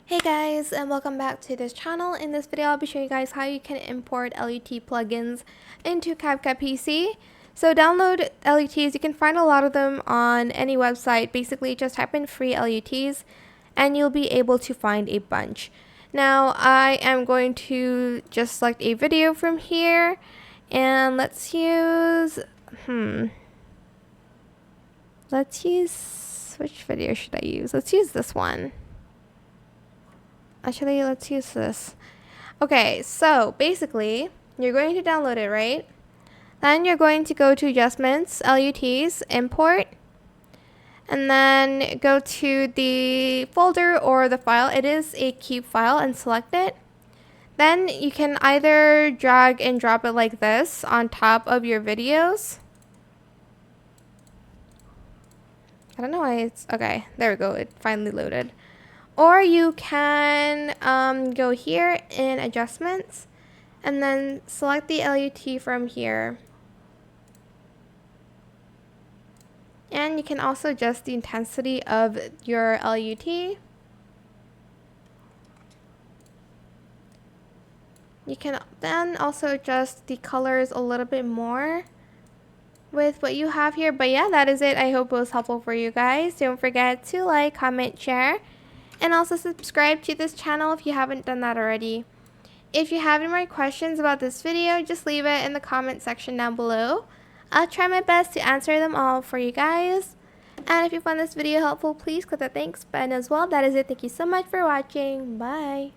Hey guys, and welcome back to this channel. In this video I'll be showing you guys how you can import LUT plugins into CapCut PC. So download LUTs. You can find a lot of them on any website. Basically just type in free LUTs and you'll be able to find a bunch. Now I am going to just select a video from here and let's use which video should I use? Let's use this one. Actually, let's use this. Okay, so basically, you're going to download it, right? Then you're going to go to Adjustments, LUTs, Import, and then go to the folder or the file. It is a cube file and select it. Then you can either drag and drop it like this on top of your videos. I don't know why it's... Okay, there we go. It finally loaded. Or you can go here in Adjustments and then select the LUT from here. And you can also adjust the intensity of your LUT. You can then also adjust the colors a little bit more with what you have here. But yeah, that is it. I hope it was helpful for you guys. Don't forget to like, comment, share. And also subscribe to this channel if you haven't done that already. If you have any more questions about this video, just leave it in the comment section down below. I'll try my best to answer them all for you guys. And if you found this video helpful, please click the thanks button as well. That is it. Thank you so much for watching. Bye.